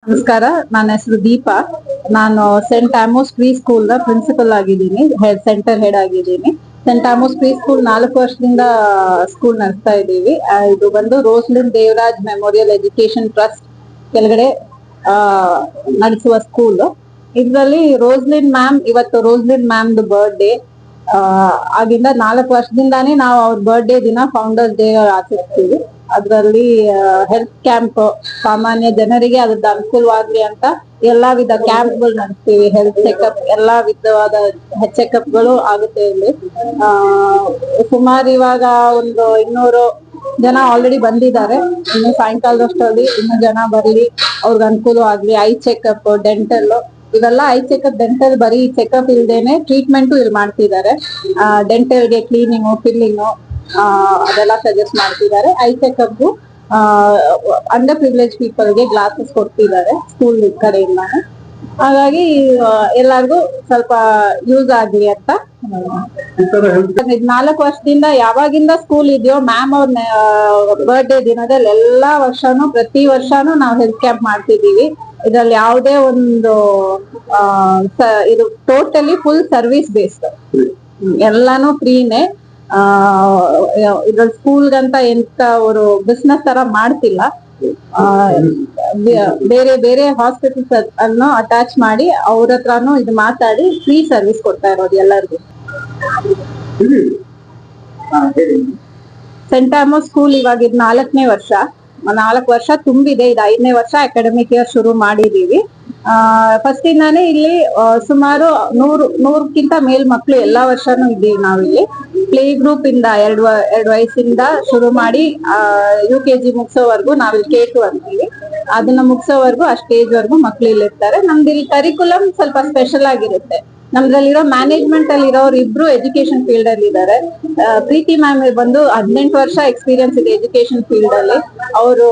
ನಮಸ್ಕಾರ, ನನ್ನ ಹೆಸರು ದೀಪಾ. ನಾನು ಸೆಂಟ್ ಆಮೋಸ್ ಪ್ರೀ ಸ್ಕೂಲ್ ನ ಪ್ರಿನ್ಸಿಪಲ್ ಆಗಿದ್ದೀನಿ, ಸೆಂಟರ್ ಹೆಡ್ ಆಗಿದ್ದೀನಿ. ಸೆಂಟ್ ಆಮೋಸ್ ಪ್ರೀ ಸ್ಕೂಲ್ 4 ವರ್ಷದಿಂದ ಸ್ಕೂಲ್ ನಡೆಸ್ತಾ ಇದ್ದೀವಿ. ಇದು ಬಂದು Roslin Devaraj memorial education trust ಕೆಳಗಡೆ ನಡೆಸುವ ಸ್ಕೂಲ್. ಇದರಲ್ಲಿ ರೋಸ್ಲಿನ್ ಮ್ಯಾಮ್, ಇವತ್ತು ರೋಸ್ಲಿನ್ ಮ್ಯಾಮ್ದು ಬರ್ಡೇ ಆಗಿಂದ 4 ವರ್ಷದಿಂದಾನೇ ನಾವು ಅವ್ರ ಬರ್ಡೇ ದಿನ ಫೌಂಡರ್ಸ್ ಡೇ ಆಚರಿಸ್ತೀವಿ. ಅದರಲ್ಲಿ ಹೆಲ್ತ್ ಕ್ಯಾಂಪ್, ಸಾಮಾನ್ಯ ಜನರಿಗೆ ಅದ್ರದ್ದು ಅನುಕೂಲವಾಗ್ಲಿ ಅಂತ ಎಲ್ಲಾ ವಿಧ ಕ್ಯಾಂಪ್ಗಳು ನಡೆಸ್ತೀವಿ. ಹೆಲ್ತ್ ಚೆಕಪ್, ಎಲ್ಲಾ ವಿಧವಾದ ಚೆಕಪ್ ಗಳು ಆಗುತ್ತೆ ಇಲ್ಲಿ. ಸುಮಾರು ಇವಾಗ ಒಂದು 200 ಜನ ಆಲ್ರೆಡಿ ಬಂದಿದ್ದಾರೆ. ಇನ್ನು ಸಾಯಂಕಾಲದಷ್ಟರಲ್ಲಿ ಇನ್ನು ಜನ ಬರಲಿ, ಅವ್ರಿಗೆ ಅನುಕೂಲ ಆಗ್ಲಿ. ಐ ಚೆಕಪ್, ಡೆಂಟಲ್, ಇವೆಲ್ಲ ಐ ಚೆಕಪ್, ಡೆಂಟಲ್ ಬರೀ ಚೆಕಪ್ ಇಲ್ದೇನೆ ಟ್ರೀಟ್ಮೆಂಟ್ ಇಲ್ಲಿ ಮಾಡ್ತಿದ್ದಾರೆ. ಡೆಂಟಲ್ಗೆ ಕ್ಲೀನಿಂಗು, ಫಿಲ್ಲಿಂಗು ಅದೆಲ್ಲ ಸಜೆಸ್ಟ್ ಮಾಡ್ತಿದ್ದಾರೆ. ಐ ಚೆಕಪ್ ಅಂಡರ್ ಪ್ರಿವಿಲೇಜ್ ಪೀಪಲ್ಗೆ ಗ್ಲಾಸಸ್ ಕೊಡ್ತಿದ್ದಾರೆ ಸ್ಕೂಲ್ ಕಡೆಯಿಂದ. ಹಾಗಾಗಿ ಎಲ್ಲಾರ್ಗು ಸ್ವಲ್ಪ ಯೂಸ್ ಆಗ್ಲಿ ಅಂತ. 4 ವರ್ಷದಿಂದ ಯಾವಾಗಿಂದ ಸ್ಕೂಲ್ ಇದೆಯೋ ಮ್ಯಾಮ್ ಅವ್ರ ಬರ್ಡೇ ದಿನದಲ್ಲಿ ಎಲ್ಲಾ ವರ್ಷನೂ, ಪ್ರತಿ ವರ್ಷನೂ ನಾವು ಹೆಲ್ತ್ ಕ್ಯಾಂಪ್ ಮಾಡ್ತಿದೀವಿ. ಇದ್ರಲ್ಲಿ ಯಾವುದೇ ಒಂದು ಇದು ಟೋಟಲಿ ಫುಲ್ ಸರ್ವಿಸ್ ಬೇಸ್ಡ್, ಎಲ್ಲಾನು ಫ್ರೀನೇ. ಇದ್ರಲ್ಲಿ ಸ್ಕೂಲ್ಗಂತ ಎಂತ ಅವರು ಬಿಸ್ನೆಸ್ ತರ ಮಾಡ್ತಿಲ್ಲ. ಬೇರೆ ಬೇರೆ ಹಾಸ್ಪಿಟಲ್ಸ್ ಅನ್ನು ಅಟ್ಯಾಚ್ ಮಾಡಿ ಅವ್ರ ಹತ್ರನು ಇದು ಮಾತಾಡಿ ಫ್ರೀ ಸರ್ವಿಸ್ ಕೊಡ್ತಾ ಇರೋದು ಎಲ್ಲರಿಗೂ. ಸೆಂಟ್ ಆಮೋಸ್ ಸ್ಕೂಲ್ ಇವಾಗ ಇದು 4ನೇ ವರ್ಷ. 4 ವರ್ಷ ತುಂಬಿದೆ. ಇದು 5ನೇ ವರ್ಷ ಅಕಾಡೆಮಿಕ್ ಇಯರ್ ಶುರು ಮಾಡಿದೀವಿ. ಫಸ್ಟ್ ಇಂದಾನೇ ಇಲ್ಲಿ ಸುಮಾರು 100ಕ್ಕಿಂತ ಮೇಲ್ ಮಕ್ಳು ಎಲ್ಲಾ ವರ್ಷನೂ ಇದ್ದೀವಿ ನಾವಿಲ್ಲಿ. ಪ್ಲೇ ಗ್ರೂಪ್ ಇಂದ 2 ವಯಸ್ಸಿಂದ ಶುರು ಮಾಡಿ UKG ಮುಗಿಸೋವರೆಗೂ ನಾವಿಲ್ಲಿ K2 ಅಂತೀವಿ. ಅದನ್ನ ಮುಗಿಸೋವರೆಗೂ ಆ ಸ್ಟೇಜ್ ವರ್ಗು ಮಕ್ಳು ಇಲ್ಲಿ ಇರ್ತಾರೆ. ನಮ್ದು ಇಲ್ಲಿ ಕರಿಕ್ಯುಲಮ್ ಸ್ವಲ್ಪ ಸ್ಪೆಷಲ್ ಆಗಿರುತ್ತೆ. ನಮ್ದ್ರಲ್ಲಿರೋ ಮ್ಯಾನೇಜ್ಮೆಂಟ್ ಅಲ್ಲಿ ಇರೋರು ಇಬ್ರು ಎಜುಕೇಶನ್ ಫೀಲ್ಡ್ ಅಲ್ಲಿ ಇದ್ದಾರೆ. ಪ್ರೀತಿ ಮ್ಯಾಮ್ ಬಂದು 18 ವರ್ಷ ಎಕ್ಸ್ಪೀರಿಯನ್ಸ್ ಇದೆ ಎಜುಕೇಶನ್ ಫೀಲ್ಡ್ ಅಲ್ಲಿ. ಅವರು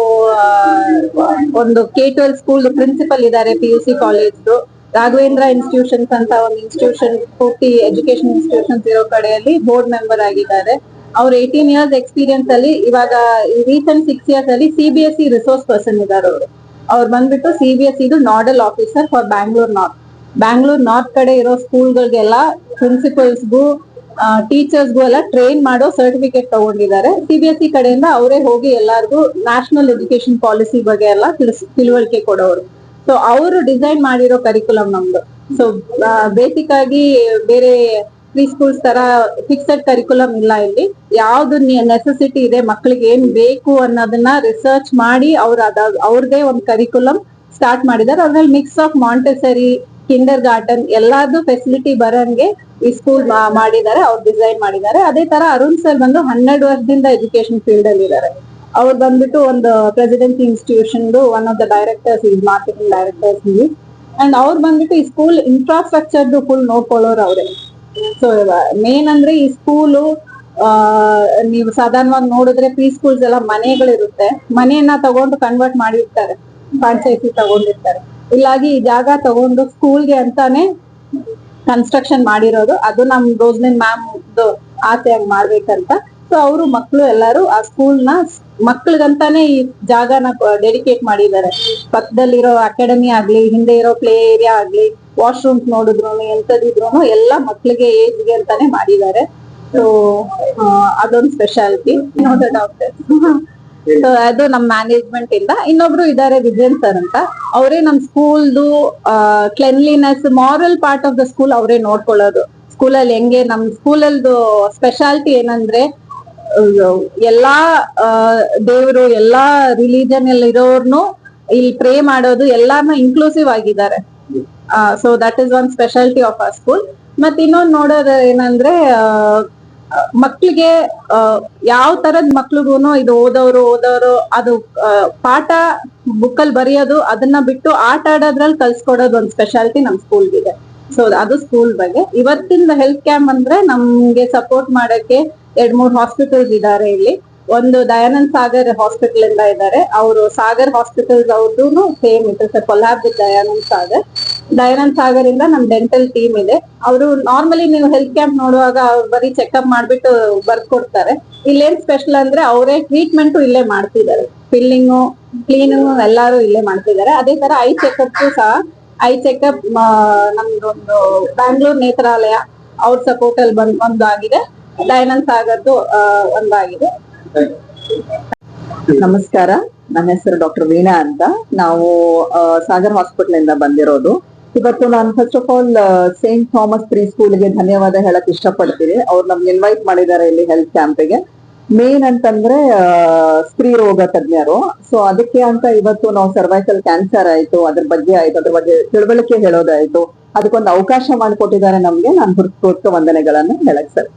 ಒಂದು K12 ಸ್ಕೂಲ್ ಪ್ರಿನ್ಸಿಪಲ್ ಇದ್ದಾರೆ, PUC ಕಾಲೇಜ್. ರಾಘವೇಂದ್ರ ಇನ್ಸ್ಟಿಟ್ಯೂಷನ್ಸ್ ಅಂತ ಒಂದು ಇನ್ಸ್ಟಿಟ್ಯೂಷನ್, ಪೂರ್ತಿ ಎಜುಕೇಶನ್ ಇನ್ಸ್ಟಿಟ್ಯೂಷನ್ಸ್ ಇರೋ ಕಡೆಯಲ್ಲಿ ಬೋರ್ಡ್ ಮೆಂಬರ್ ಆಗಿದ್ದಾರೆ. ಅವ್ರು 18 ಇಯರ್ಸ್ ಎಕ್ಸ್ಪೀರಿಯನ್ಸ್ ಅಲ್ಲಿ ಇವಾಗ ರೀಸೆಂಟ್ 6 ಇಯರ್ಸ್ ಅಲ್ಲಿ CBSE ರಿಸೋರ್ಸ್ ಪರ್ಸನ್ ಇದ್ದಾರೆ. ಅವ್ರು ಬಂದ್ಬಿಟ್ಟು CBSE nodal officer for Bangalore north ಕಡೆ ಇರೋ ಸ್ಕೂಲ್ಗಳಿಗೆಲ್ಲ ಪ್ರಿನ್ಸಿಪಲ್ಸ್ಗೂ ಟೀಚರ್ಸ್ಗೂ ಎಲ್ಲ ಟ್ರೈನ್ ಮಾಡೋ ಸರ್ಟಿಫಿಕೇಟ್ ತಗೊಂಡಿದ್ದಾರೆ. CBSE ಕಡೆಯಿಂದ ಅವರೇ ಹೋಗಿ ಎಲ್ಲಾರ್ಗು ನ್ಯಾಷನಲ್ ಎಜುಕೇಶನ್ ಪಾಲಿಸಿ ಬಗ್ಗೆ ಎಲ್ಲ ತಿಳುವಳಿಕೆ ಕೊಡೋರು. ಸೊ ಅವರು ಡಿಸೈನ್ ಮಾಡಿರೋ ಕರಿಕ್ಯುಲಮ್ ನಮ್ದು. ಸೊ ಬೇಸಿಕ್ ಆಗಿ ಬೇರೆ ಪ್ರೀ ಸ್ಕೂಲ್ಸ್ ತರ ಫಿಕ್ಸೆಡ್ ಕರಿಕ್ಯುಲಮ್ ಇಲ್ಲ ಇಲ್ಲಿ. ಯಾವ್ದು ನೆಸೆಸಿಟಿ ಇದೆ, ಮಕ್ಳಿಗೆ ಏನ್ ಬೇಕು ಅನ್ನೋದನ್ನ ರಿಸರ್ಚ್ ಮಾಡಿ ಅವ್ರದೇ ಒಂದು ಕರಿಕ್ಯುಲಮ್ ಸ್ಟಾರ್ಟ್ ಮಾಡಿದ್ದಾರೆ. ಅದ್ರಲ್ಲಿ mix of Montessori, Kinder garden ಎಲ್ಲಾರ್ದು ಫೆಸಿಲಿಟಿ ಬರಂಗೆ ಈ ಸ್ಕೂಲ್ ಮಾಡಿದ್ದಾರೆ, ಅವ್ರು ಡಿಸೈನ್ ಮಾಡಿದ್ದಾರೆ. ಅದೇ ತರ ಅರುಣ್ ಸರ್ ಬಂದು 12 ವರ್ಷದಿಂದ ಎಜುಕೇಶನ್ ಫೀಲ್ಡ್ ಅಲ್ಲಿ ಇದ್ದಾರೆ. ಅವ್ರು ಬಂದ್ಬಿಟ್ಟು ಒಂದು presidency institution one of the directors, marketing directors ಇಲ್ಲಿ. ಅಂಡ್ ಅವ್ರು ಬಂದ್ಬಿಟ್ಟು ಈ ಸ್ಕೂಲ್ ಇನ್ಫ್ರಾಸ್ಟ್ರಕ್ಚರ್ ಫುಲ್ ನೋಡ್ಕೊಳ್ಳೋರು ಅವರೇ. ಸೊ ಮೇನ್ ಅಂದ್ರೆ ಈ ಸ್ಕೂಲು ನೀವು ಸಾಧಾರಣವಾಗಿ ನೋಡಿದ್ರೆ ಪ್ರೀ ಸ್ಕೂಲ್ಸ್ ಎಲ್ಲ ಮನೆಗಳಿರುತ್ತೆ, ಮನೆಯನ್ನ ತಗೊಂಡು ಕನ್ವರ್ಟ್ ಮಾಡಿರ್ತಾರೆ, ಫ್ರಾಂಚೈಸಿ ತಗೊಂಡಿರ್ತಾರೆ. ಇಲ್ಲಾಗಿ ಈ ಜಾಗ ತಗೊಂಡು ಸ್ಕೂಲ್ಗೆ ಅಂತಾನೆ ಕನ್ಸ್ಟ್ರಕ್ಷನ್ ಮಾಡಿರೋದು. ಅದು ನಮ್ ರೋಸ್ಲಿನ್ ಮ್ಯಾಮ್ ಆಸೆಯಾಗಿ ಮಾಡ್ಬೇಕಂತ. ಸೊ ಅವರು ಮಕ್ಳು ಎಲ್ಲಾರು ಆ ಸ್ಕೂಲ್ ನ ಮಕ್ಳಿಗಂತಾನೆ ಈ ಜಾಗನ ಡೆಡಿಕೇಟ್ ಮಾಡಿದ್ದಾರೆ. ಪಕ್ಕದಲ್ಲಿರೋ ಅಕಾಡೆಮಿ ಆಗ್ಲಿ, ಹಿಂದೆ ಇರೋ ಪ್ಲೇ ಏರಿಯಾ ಆಗ್ಲಿ, ವಾಶ್ರೂಮ್ಸ್ ನೋಡಿದ್ರು ಎಂತದಿದ್ರು ಎಲ್ಲ ಮಕ್ಳಿಗೆ ಏಜ್ಗೆ ಅಂತಾನೆ ಮಾಡಿದ್ದಾರೆ. ಸೊ ಅದೊಂದು ಸ್ಪೆಷಾಲಿಟಿ. ಡಾಕ್ಟರ್ ಸೊ ಅದು ನಮ್ ಮ್ಯಾನೇಜ್ಮೆಂಟ್ ಇಂದ. ಇನ್ನೊಬ್ರು ಇದಾರೆ ವಿಜಯನ್ ಸರ್ ಅಂತ, ಅವರೇ ನಮ್ ಸ್ಕೂಲ್ದು cleanliness, moral part of the school ಅವರೇ ನೋಡ್ಕೊಳ್ಳೋದು. ಸ್ಕೂಲಲ್ಲಿ ಹೆಂಗೆ, ನಮ್ ಸ್ಕೂಲಲ್ದು ಸ್ಪೆಷಾಲಿಟಿ ಏನಂದ್ರೆ ಎಲ್ಲಾ ದೇವರು, ಎಲ್ಲಾ ರಿಲಿಜನ್ ಅಲ್ಲಿ ಇರೋರ್ನು ಇಲ್ಲಿ ಪ್ರೇ ಮಾಡೋದು, ಎಲ್ಲಾರ್ನು ಇನ್ಕ್ಲೂಸಿವ್ ಆಗಿದ್ದಾರೆ. So that is one speciality of our school. ಮತ್ ಇನ್ನೊಂದು ನೋಡೋದು ಏನಂದ್ರೆ ಮಕ್ಳಿಗೆ ಯಾವ ತರದ್ ಮಕ್ಳಿಗೂನು ಇದು ಓದೋರು ಅದು ಪಾಠ ಬುಕ್ಕಲ್ಲಿ ಬರೆಯೋದು ಅದನ್ನ ಬಿಟ್ಟು ಆಟ ಆಡೋದ್ರಲ್ಲಿ ಕಲ್ಸ್ಕೊಡೋದು ಒಂದು ಸ್ಪೆಷಾಲಿಟಿ ನಮ್ ಸ್ಕೂಲ್ಗಿದೆ. ಸೊ ಅದು ಸ್ಕೂಲ್ ಬಗ್ಗೆ. ಇವತ್ತಿನ ಹೆಲ್ತ್ ಕ್ಯಾಂಪ್ ಅಂದ್ರೆ ನಮ್ಗೆ ಸಪೋರ್ಟ್ ಮಾಡಕ್ಕೆ 2-3 ಹಾಸ್ಪಿಟಲ್ಸ್ ಇದಾರೆ ಇಲ್ಲಿ. ಒಂದು ದಯಾನಂದ್ ಸಾಗರ್ ಹಾಸ್ಪಿಟಲ್ ಇಂದ ಇದ್ದಾರೆ. ಅವರು ಸಾಗರ್ ಹಾಸ್ಪಿಟಲ್ಸ್ ಅವ್ರದ್ದು ಸೇಮ್ ಇದೆ, ಕೊಲ್ಹಾಬ್ ವಿತ್ ದಯಾನಂದ್ ಸಾಗರ್ ಇಂದ ನಮ್ ಡೆಂಟಲ್ ಟೀಮ್ ಇದೆ. ಅವರು ನಾರ್ಮಲಿ ನೀವು ಹೆಲ್ತ್ ಕ್ಯಾಂಪ್ ನೋಡುವಾಗ ಅವ್ರು ಬರೀ ಚೆಕ್ಅಪ್ ಮಾಡ್ಬಿಟ್ಟು ಬರ್ಕೊಡ್ತಾರೆ. ಇಲ್ಲೇನ್ ಸ್ಪೆಷಲ್ ಅಂದ್ರೆ ಅವರೇ ಟ್ರೀಟ್ಮೆಂಟ್ ಇಲ್ಲೇ ಮಾಡ್ತಿದ್ದಾರೆ. ಫಿಲ್ಲಿಂಗು ಕ್ಲೀನಿಂಗು ಎಲ್ಲಾರು ಇಲ್ಲೇ ಮಾಡ್ತಿದ್ದಾರೆ. ಅದೇ ತರ ಐ ಚೆಕಪ್ ಸಹ ಐ ಚೆಕಪ್ ನಮ್ದೊಂದು ಬ್ಯಾಂಗ್ಳೂರ್ ನೇತ್ರಾಲಯ ಅವ್ರ ಸಪೋರ್ಟ್ ಅಲ್ಲಿ ಒಂದಾಗಿದೆ, ದಯಾನಂದ್ ಸಾಗರ್ದು ಒಂದಾಗಿದೆ. ನಮಸ್ಕಾರ, ನನ್ನ ಹೆಸರು ಡಾಕ್ಟರ್ ವೀಣಾ ಅಂತ. ನಾವು ಸಾಗರ್ ಹಾಸ್ಪಿಟಲ್ ಇಂದ ಬಂದಿರೋದು. ಇವತ್ತು ನಾನು first of all Saint Thomas pre ಸ್ಕೂಲ್ಗೆ ಧನ್ಯವಾದ ಹೇಳಕ್ ಇಷ್ಟಪಡ್ತೀನಿ. ಅವ್ರು ನಮ್ಗೆ ಇನ್ವೈಟ್ ಮಾಡಿದ್ದಾರೆ ಇಲ್ಲಿ ಹೆಲ್ತ್ ಕ್ಯಾಂಪಿಗೆ. ಮೇನ್ ಅಂತಂದ್ರೆ ಸ್ತ್ರೀ ರೋಗ ತಜ್ಞರು. ಸೊ ಅದಕ್ಕೆ ಅಂತ ಇವತ್ತು ನಾವು ಸರ್ವೈಕಲ್ ಕ್ಯಾನ್ಸರ್ ಆಯ್ತು, ಅದ್ರ ಬಗ್ಗೆ ಆಯ್ತು, ಅದ್ರ ಬಗ್ಗೆ ತಿಳುವಳಿಕೆ ಹೇಳೋದಾಯ್ತು, ಅದಕ್ಕೊಂದು ಅವಕಾಶ ಮಾಡಿಕೊಟ್ಟಿದ್ದಾರೆ ನಮ್ಗೆ. ನಾನು ಹೃತ್ಪೂರ್ವಕ ವಂದನೆಗಳನ್ನ ಹೇಳಕ್ ಸರ್.